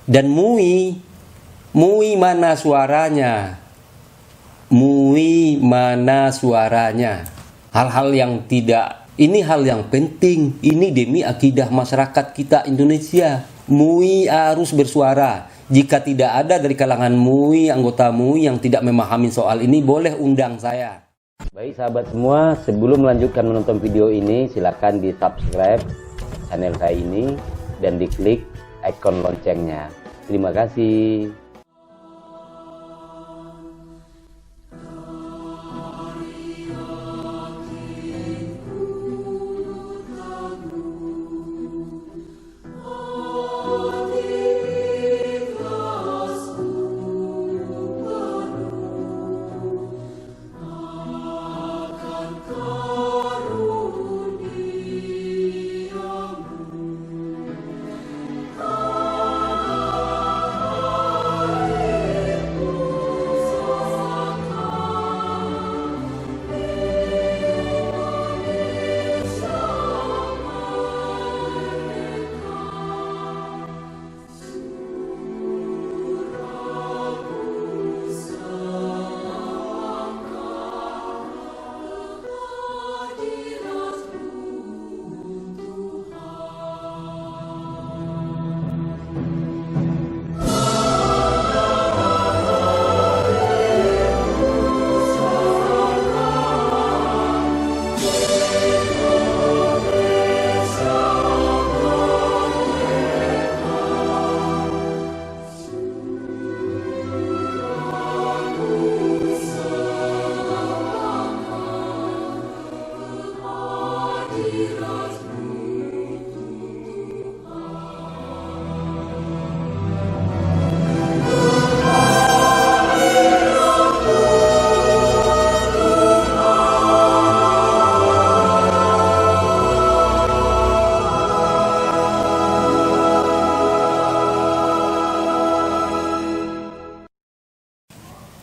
Dan MUI mana suaranya? MUI mana suaranya? Hal-hal yang tidak, ini hal yang penting. Ini demi akidah masyarakat kita Indonesia. MUI harus bersuara. Jika tidak ada dari kalangan MUI, anggota MUI yang tidak memahami soal ini, boleh undang saya. Baik sahabat semua, sebelum melanjutkan menonton video ini, silakan di subscribe channel saya ini dan diklik ikon loncengnya. Terima kasih.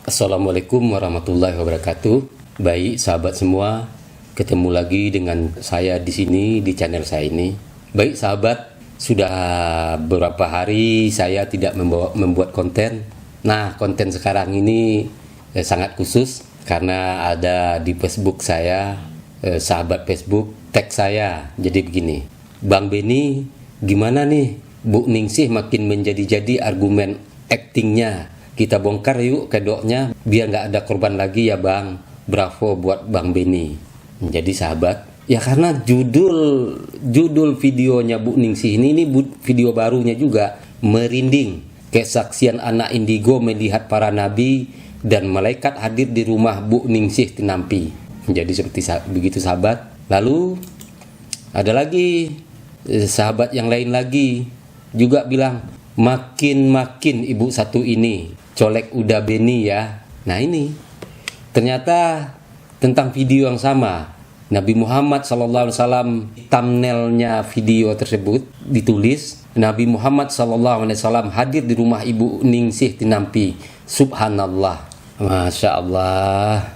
Assalamualaikum warahmatullahi wabarakatuh. Baik sahabat semua, ketemu lagi dengan saya di sini di channel saya ini. Baik sahabat, sudah beberapa hari saya tidak membuat konten. Nah, konten sekarang ini sangat khusus karena ada di Facebook saya, sahabat Facebook tag saya. Jadi begini, Bang Benny, gimana nih Bu Ningsih makin menjadi-jadi argumen aktingnya? Kita bongkar yuk kedoknya biar nggak ada korban lagi ya Bang. Bravo buat Bang Benny. Jadi sahabat, ya karena judul videonya Bu Ningsih ini video barunya juga merinding. Kesaksian anak indigo melihat para nabi dan malaikat hadir di rumah Bu Ningsih Tinampi. Jadi seperti begitu sahabat. Lalu ada lagi sahabat yang lain lagi juga bilang makin ibu satu ini colek udah Benny ya. Nah ini ternyata tentang video yang sama. Nabi Muhammad SAW, thumbnailnya video tersebut ditulis Nabi Muhammad SAW hadir di rumah Ibu Ningsih Tinampi. Subhanallah, Masya Allah.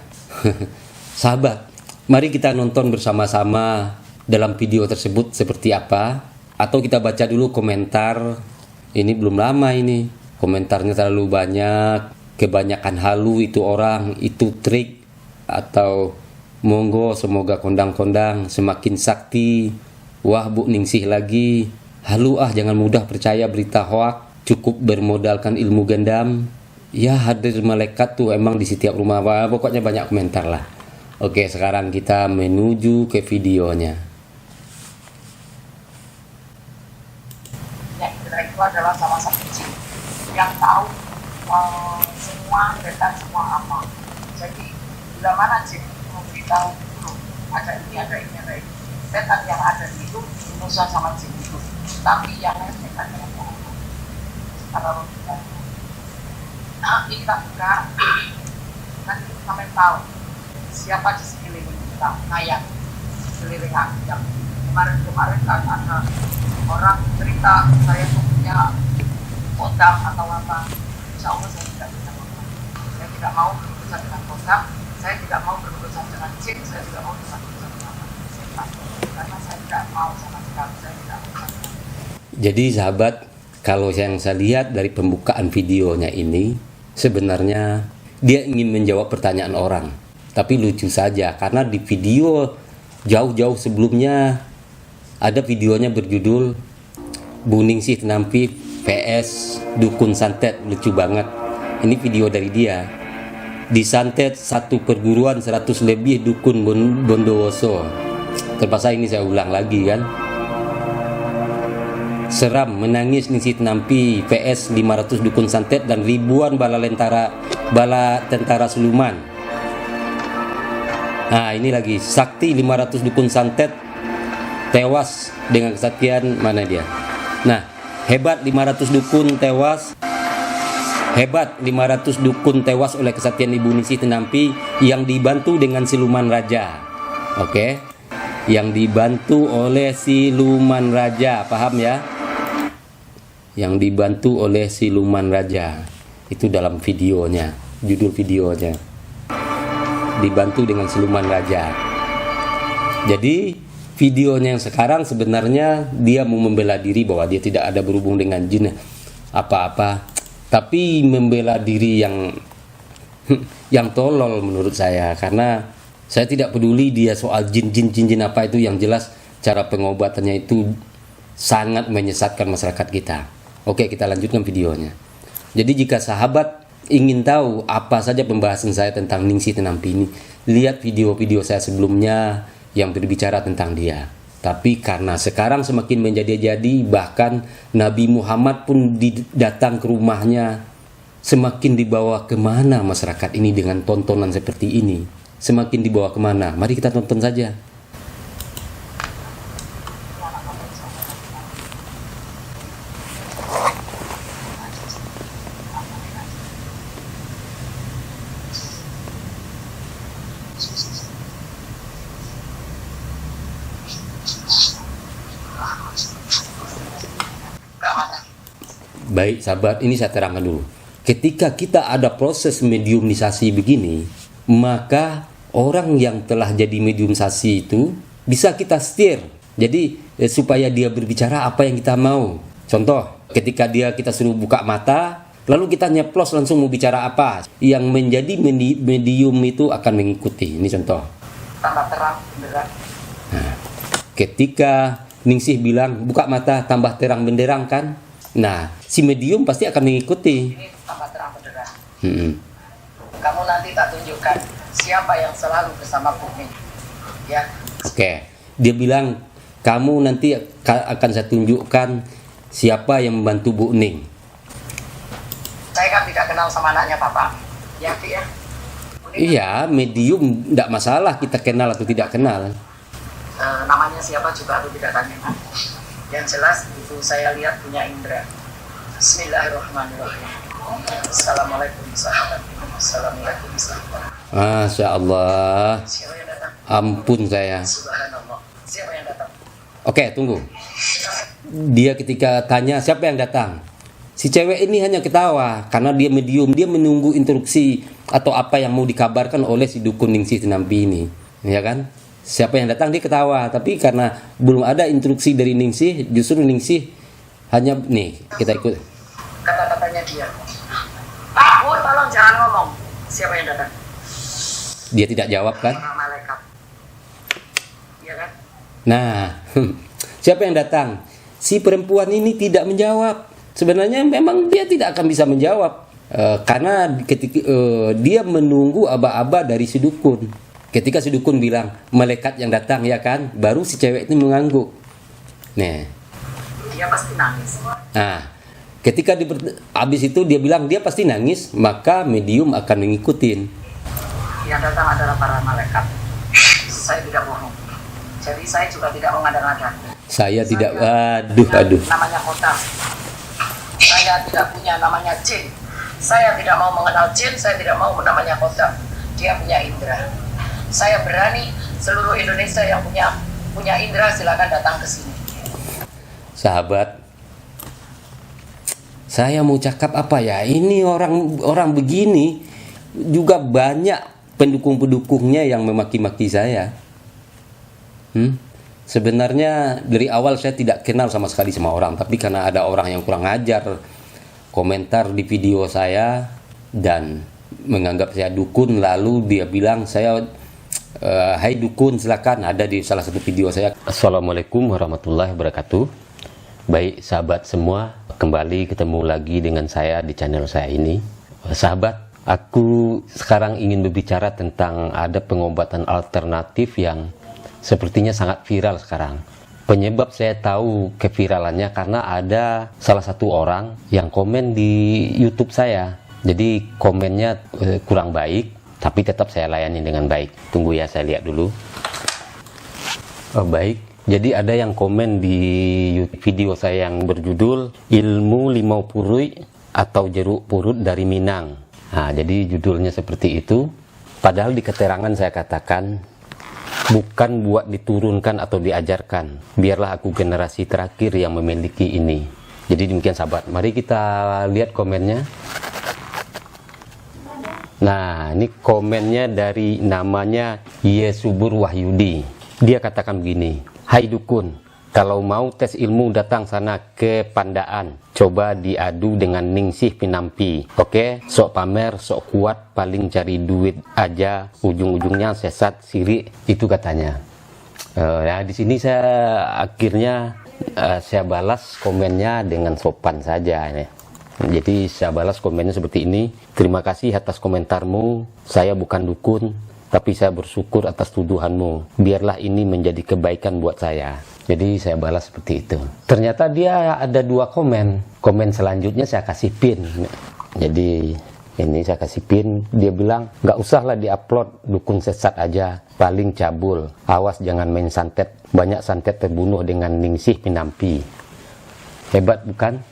Sahabat, mari kita nonton bersama-sama dalam video tersebut seperti apa. Atau kita baca dulu komentar. Ini belum lama ini. Komentarnya terlalu banyak, kebanyakan halu itu orang, itu trik, atau monggo semoga kondang-kondang semakin sakti. Wah Bu Ningsih lagi, halu jangan mudah percaya berita hoak, cukup bermodalkan ilmu gendam. Ya hadir malaikat tuh emang di setiap rumah, pokoknya banyak komentar lah. Oke, sekarang kita menuju ke videonya. Ya, itu adalah salah satu jin yang tahu semua tentang semua amal. Jadi bila mana jin memberitahu dulu ada ini, ada ini, ada ini, setan yang ada di itu berusaha sama jin itu, tapi yang lain setan yang bohong. Kalau kita ini kita buka, nanti sampai tahu siapa di sekeliling kita, kayak sekeliling yang kemarin kan ada orang cerita saya punya kodam atau apa. Insya Allah saya tidak punya kodam. Saya tidak mau berurusan dengan kodam, saya tidak mau berurusan dengan jin, saya tidak mau berurusan dengan setan, karena saya tidak mau sama sekali, saya tidak mau. Jadi sahabat, Kalau yang saya lihat dari pembukaan videonya ini, sebenarnya dia ingin menjawab pertanyaan orang. Tapi lucu saja, karena di video jauh-jauh sebelumnya ada videonya berjudul Bu Ningsih Nampi PS Dukun Santet, lucu banget. Ini video dari dia. Disantet satu perguruan 100 lebih dukun Bondowoso. Terpaksa ini saya ulang lagi kan. Seram menangis Ningsih Nampi PS 500 dukun santet dan ribuan bala tentara siluman. Nah, ini lagi sakti 500 dukun santet tewas dengan kesaktian mana dia. Nah, hebat 500 dukun tewas. Hebat 500 dukun tewas oleh kesaktian Ibu Ningsih Nampi yang dibantu dengan siluman raja. Oke. Yang dibantu oleh siluman raja, paham ya? Yang dibantu oleh siluman raja. Itu dalam videonya, judul videonya. Dibantu dengan siluman raja. Jadi videonya yang sekarang sebenarnya dia mau membela diri bahwa dia tidak ada berhubung dengan jin apa-apa, tapi membela diri yang tolol menurut saya, karena saya tidak peduli dia soal jin apa itu, yang jelas cara pengobatannya itu sangat menyesatkan masyarakat kita. Oke, kita lanjutkan videonya. Jadi jika sahabat ingin tahu apa saja pembahasan saya tentang Ningsih Nampi ini, lihat video-video saya sebelumnya yang berbicara tentang dia. Tapi karena sekarang semakin menjadi-jadi, bahkan Nabi Muhammad pun datang ke rumahnya, semakin dibawa kemana masyarakat ini dengan tontonan seperti ini? Semakin dibawa kemana? Mari kita tonton saja. Baik sahabat, ini saya terangkan dulu. Ketika kita ada proses mediumisasi begini, maka orang yang telah jadi mediumisasi itu bisa kita setir. Jadi supaya dia berbicara apa yang kita mau. Contoh, ketika kita suruh buka mata, lalu kita nyeplos langsung mau bicara apa, yang menjadi medium itu akan mengikuti. Ini contoh. Tambah terang benderang. Nah, ketika Ningsih bilang buka mata tambah terang benderang kan, nah si medium pasti akan mengikuti. Ini tambah terang benderang. Kamu nanti tak tunjukkan siapa yang selalu bersama bumi. Ya. Oke. Dia bilang kamu nanti akan saya tunjukkan siapa yang membantu Bu Ning. Saya kan tidak kenal sama anaknya Papa. Ya, Ki ya. Iya, medium tidak masalah kita kenal atau tidak kenal. Namanya siapa juga aku tidak tanya. Yang jelas itu saya lihat punya indera. Bismillahirrahmanirrahim. Assalamualaikum sahabat. Assalamualaikum sahabat. Masya Allah. Siapa yang datang? Ampun saya. Subhanallah. Siapa yang datang? Oke, tunggu. Dia ketika tanya siapa yang datang, si cewek ini hanya ketawa karena dia medium. Dia menunggu instruksi atau apa yang mau dikabarkan oleh si dukun Ningsih Nampi ini, ya kan? Siapa yang datang dia ketawa, tapi karena belum ada instruksi dari Ningsih, justru Ningsih hanya nih kita ikut. Kata-katanya dia. Pak, Bu, tolong jangan ngomong. Siapa yang datang? Dia tidak jawab kan? Para malaikat. Iya kan? Nah, siapa yang datang? Si perempuan ini tidak menjawab. Sebenarnya memang dia tidak akan bisa menjawab karena ketika dia menunggu aba-aba dari si dukun. Ketika si dukun bilang malaikat yang datang, ya kan, baru si cewek ini mengangguk. Nah, Dia pasti nangis. nah ketika habis itu dia bilang dia pasti nangis, maka medium akan mengikutin. Yang datang adalah para malaikat. Saya tidak bohong. Jadi saya juga tidak mengada-ngada. Saya tidak, punya aduh. namanya kota. Saya tidak punya namanya jin. Saya tidak mau mengenal jin. Saya tidak mau namanya kota. Dia punya indera. Saya berani seluruh Indonesia yang punya indera silakan datang ke sini. Sahabat, saya mau cakap apa ya? Ini orang begini juga banyak pendukung-pendukungnya yang memaki-maki saya. Sebenarnya dari awal saya tidak kenal sama sekali sama orang, tapi karena ada orang yang kurang ajar komentar di video saya dan menganggap saya dukun, lalu dia bilang saya hai dukun, silakan, ada di salah satu video saya. Assalamualaikum warahmatullahi wabarakatuh. Baik sahabat semua, kembali ketemu lagi dengan saya di channel saya ini. Sahabat, aku sekarang ingin berbicara tentang ada pengobatan alternatif yang sepertinya sangat viral sekarang. Penyebab saya tahu keviralannya karena ada salah satu orang yang komen di YouTube saya. Jadi komennya kurang baik, tapi tetap saya layani dengan baik. Tunggu ya, saya lihat dulu. Oh, baik. Jadi ada yang komen di video saya yang berjudul Ilmu Limau Purui atau Jeruk Purut dari Minang. Nah, jadi judulnya seperti itu. Padahal di keterangan saya katakan bukan buat diturunkan atau diajarkan. Biarlah aku generasi terakhir yang memiliki ini. Jadi demikian sahabat. Mari kita lihat komennya. Nah, ini komennya dari namanya Yesubur Wahyudi. Dia katakan begini. Hai dukun, kalau mau tes ilmu datang sana ke Pandaan. Coba diadu dengan Ningsih Pinampi. Oke, sok pamer, sok kuat, paling cari duit aja, ujung-ujungnya sesat, sirik, itu katanya. Ya di sini saya akhirnya saya balas komennya dengan sopan saja. Jadi saya balas komennya seperti ini. Terima kasih atas komentarmu. Saya bukan dukun, tapi saya bersyukur atas tuduhanmu. Biarlah ini menjadi kebaikan buat saya. Jadi saya balas seperti itu. Ternyata dia ada 2 komen. Komen selanjutnya saya kasih pin. Jadi ini saya kasih pin. Dia bilang, nggak usahlah diupload, dukun sesat aja. Paling cabul. Awas jangan main santet. Banyak santet terbunuh dengan Ningsih Pinampi. Hebat bukan?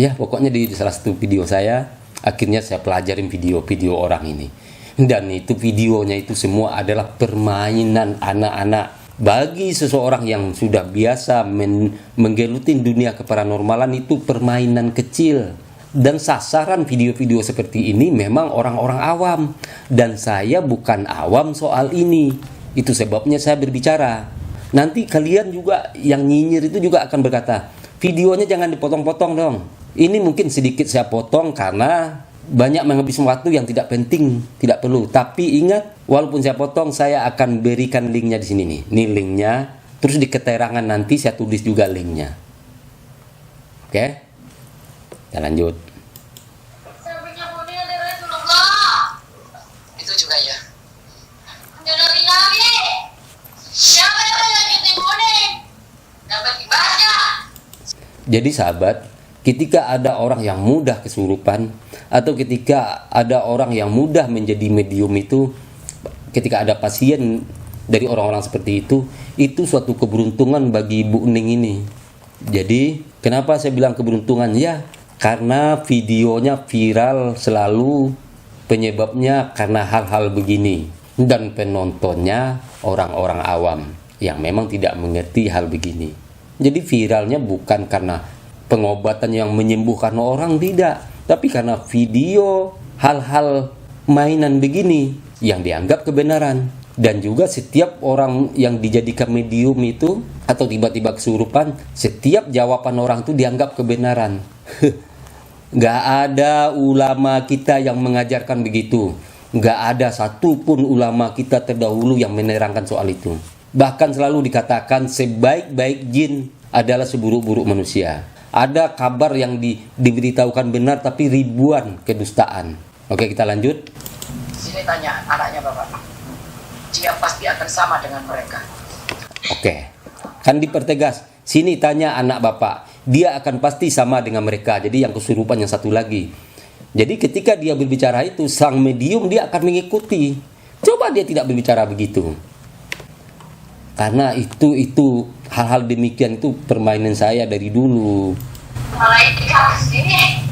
Ya, pokoknya di salah satu video saya, akhirnya saya pelajarin video-video orang ini. Dan itu videonya itu semua adalah permainan anak-anak. Bagi seseorang yang sudah biasa menggeluti dunia keparanormalan, itu permainan kecil. Dan sasaran video-video seperti ini memang orang-orang awam. Dan saya bukan awam soal ini. Itu sebabnya saya berbicara. Nanti kalian juga yang nyinyir itu juga akan berkata, videonya jangan dipotong-potong dong. Ini mungkin sedikit saya potong karena banyak menghabiskan waktu yang tidak penting, tidak perlu. Tapi ingat, walaupun saya potong, saya akan berikan linknya di sini nih. Ini linknya. Terus di keterangan nanti saya tulis juga linknya. Oke? Kita lanjut. Itu juga ya. Siapa yang menyakiti Budi? Dapat dibaca. Jadi sahabat, ketika ada orang yang mudah kesurupan, atau ketika ada orang yang mudah menjadi medium itu, ketika ada pasien dari orang-orang seperti itu suatu keberuntungan bagi Bu Ning ini. Jadi, kenapa saya bilang keberuntungan? Ya, karena videonya viral selalu, penyebabnya karena hal-hal begini. Dan penontonnya orang-orang awam yang memang tidak mengerti hal begini. Jadi viralnya bukan karena pengobatan yang menyembuhkan orang, tidak. Tapi karena video hal-hal mainan begini yang dianggap kebenaran. Dan juga setiap orang yang dijadikan medium itu atau tiba-tiba kesurupan, setiap jawaban orang itu dianggap kebenaran. Gak ada ulama kita yang mengajarkan begitu. Gak ada satupun ulama kita terdahulu yang menerangkan soal itu. Bahkan selalu dikatakan sebaik-baik jin adalah seburuk-buruk manusia. Ada kabar yang diberitahukan benar, tapi ribuan kedustaan. Oke, kita lanjut. Sini tanya anaknya Bapak. Dia pasti akan sama dengan mereka. Oke, kan dipertegas. Sini tanya anak Bapak. Dia akan pasti sama dengan mereka. Jadi yang kesurupan yang satu lagi. Jadi ketika dia berbicara itu, sang medium dia akan mengikuti. Coba dia tidak berbicara begitu. Karena itu hal-hal demikian itu permainan saya dari dulu. Malaikat sini.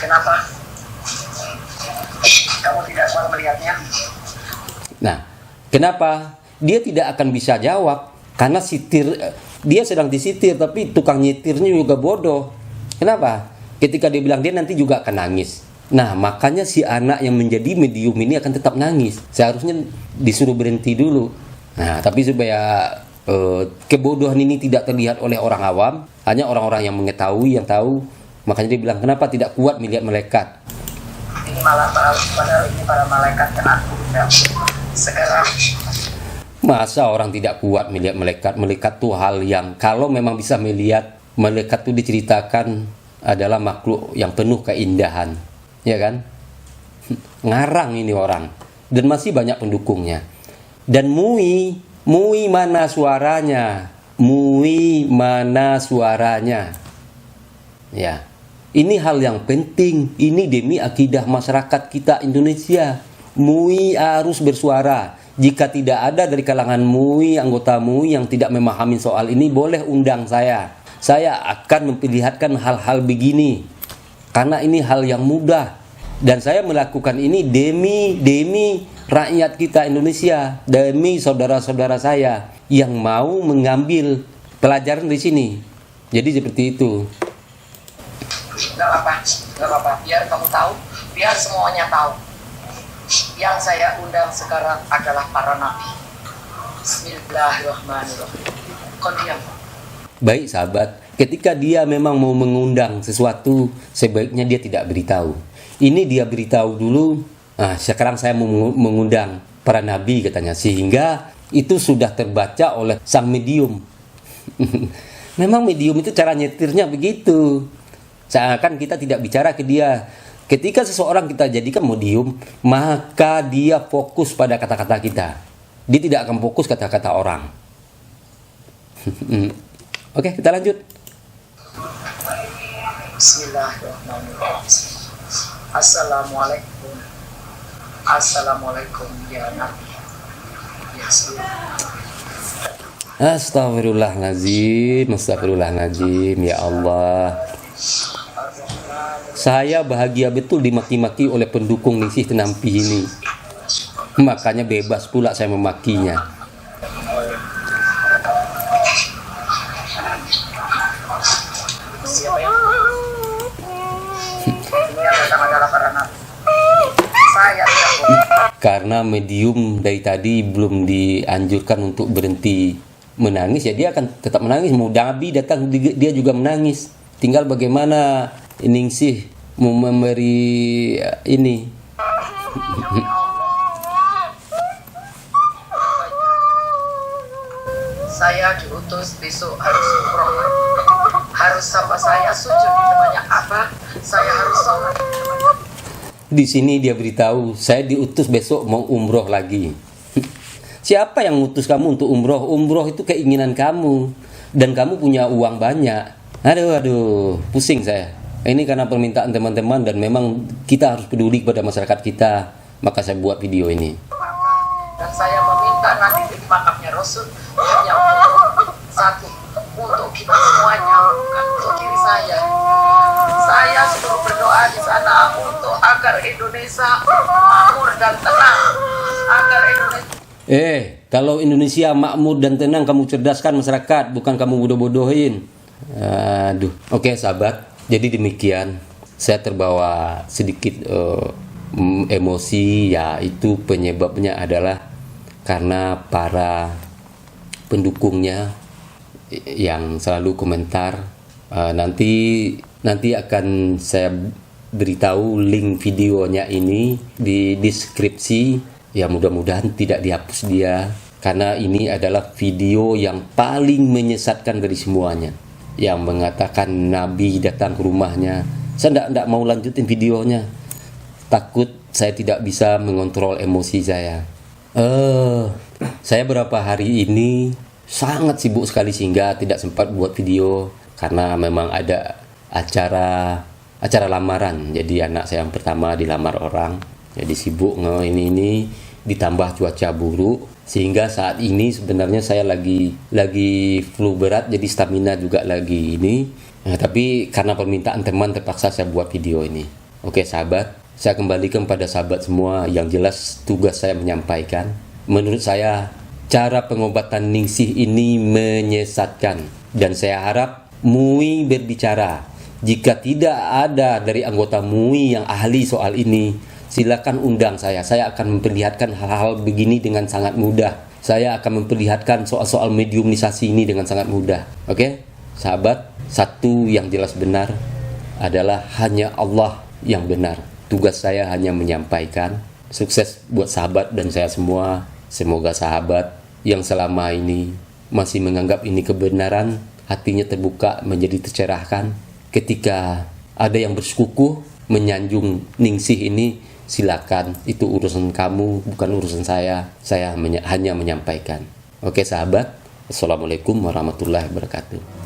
Kenapa? Kamu tidak mau melihatnya? Nah, kenapa? Dia tidak akan bisa jawab karena dia sedang disitir, tapi tukang nyetirnya juga bodoh. Kenapa? Ketika dia bilang dia nanti juga akan nangis. Nah, makanya si anak yang menjadi medium ini akan tetap nangis. Seharusnya disuruh berhenti dulu. Nah, tapi supaya kebodohan ini tidak terlihat oleh orang awam, hanya orang-orang yang mengetahui, yang tahu, makanya dia bilang, kenapa tidak kuat melihat malaikat? Ini malah padahal ini para malaikat kan aku ya. Sekarang Masa orang tidak kuat melihat malaikat? Malaikat itu hal yang kalau memang bisa melihat, malaikat itu diceritakan adalah makhluk yang penuh keindahan, ya kan? Ngarang ini orang, dan masih banyak pendukungnya. Dan MUI mana suaranya? MUI mana suaranya? Ya, ini hal yang penting. Ini demi akidah masyarakat kita Indonesia. MUI harus bersuara. Jika tidak ada dari kalangan MUI, anggota MUI yang tidak memahami soal ini, boleh undang saya. Saya akan memperlihatkan hal-hal begini. Karena ini hal yang mudah. Dan saya melakukan ini demi rakyat kita Indonesia. Demi saudara-saudara saya yang mau mengambil pelajaran di sini. Jadi seperti itu. nggak apa-apa. Biar kamu tahu, biar semuanya tahu. Yang saya undang sekarang adalah para nabi. Bismillahirrahmanirrahim. Kau diam. Baik sahabat, ketika dia memang mau mengundang sesuatu, sebaiknya dia tidak beritahu. Ini dia beritahu dulu. Nah, sekarang saya mau mengundang para nabi katanya, sehingga itu sudah terbaca oleh sang medium. Memang medium itu cara nyetirnya begitu. Seakan kita tidak bicara ke dia. Ketika seseorang kita jadikan medium, maka dia fokus pada kata-kata kita. Dia tidak akan fokus kata-kata orang. Oke, kita lanjut. Bismillahirrahmanirrahim. Assalamualaikum. Assalamualaikum ya Nabi. Ya Astagfirullahaladzim, astagfirullahaladzim, ya Allah. Saya bahagia betul dimaki-maki oleh pendukung Ningsih Tenampi ini. Makanya bebas pula saya memakinya. Siapa yang ini adalah para nabi. Saya tidak boleh. Karena medium dari tadi belum dianjurkan untuk berhenti menangis, ya dia akan tetap menangis. Mau nabi datang dia juga menangis. Tinggal bagaimana Ningsih mau memberi ini. Saya diutus besok harus umroh. Harus sama saya sujud di depannya Ka'bah. Saya harus sholat. Di sini dia beritahu, saya diutus besok mau umroh lagi. Siapa yang ngutus kamu untuk umroh? Umroh itu keinginan kamu. Dan kamu punya uang banyak. Aduh, pusing saya. Ini karena permintaan teman-teman dan memang kita harus peduli kepada masyarakat kita. Maka saya buat video ini. Dan saya meminta nanti di makamnya Rasul hanya untuk satu, untuk kita semuanya, bukan untuk diri saya. Saya suruh berdoa di sana untuk agar Indonesia makmur dan tenang, agar Indonesia. Kalau Indonesia makmur dan tenang, kamu cerdaskan masyarakat, bukan kamu bodoh-bodohin. Aduh, oke sahabat. Jadi demikian, saya terbawa sedikit emosi, ya itu penyebabnya adalah karena para pendukungnya yang selalu komentar. Nanti akan saya beritahu link videonya ini di deskripsi. Ya mudah-mudahan tidak dihapus dia, karena ini adalah video yang paling menyesatkan dari semuanya, yang mengatakan Nabi datang ke rumahnya. Saya tidak mau lanjutin videonya, takut saya tidak bisa mengontrol emosi saya. Saya beberapa hari ini sangat sibuk sekali sehingga tidak sempat buat video, karena memang ada acara lamaran. Jadi anak saya yang pertama dilamar orang, jadi sibuk ini ditambah cuaca buruk, sehingga saat ini sebenarnya saya lagi flu berat, jadi stamina juga lagi ini. Nah, tapi karena permintaan teman terpaksa saya buat video ini. Oke sahabat, saya kembalikan pada sahabat semua, yang jelas tugas saya menyampaikan. Menurut saya cara pengobatan Ningsih ini menyesatkan, dan saya harap MUI berbicara Jika tidak ada dari anggota MUI yang ahli soal ini, silakan undang saya. Saya akan memperlihatkan hal-hal begini dengan sangat mudah. Saya akan memperlihatkan soal-soal mediumisasi ini dengan sangat mudah. Oke? Sahabat, satu yang jelas benar adalah hanya Allah yang benar. Tugas saya hanya menyampaikan. Sukses buat sahabat dan saya semua. Semoga sahabat yang selama ini masih menganggap ini kebenaran, hatinya terbuka menjadi tercerahkan. Ketika ada yang bersekukuh menyanjung Ningsih ini, silakan, itu urusan kamu, bukan urusan saya. Saya hanya menyampaikan. Oke sahabat, Assalamualaikum warahmatullahi wabarakatuh.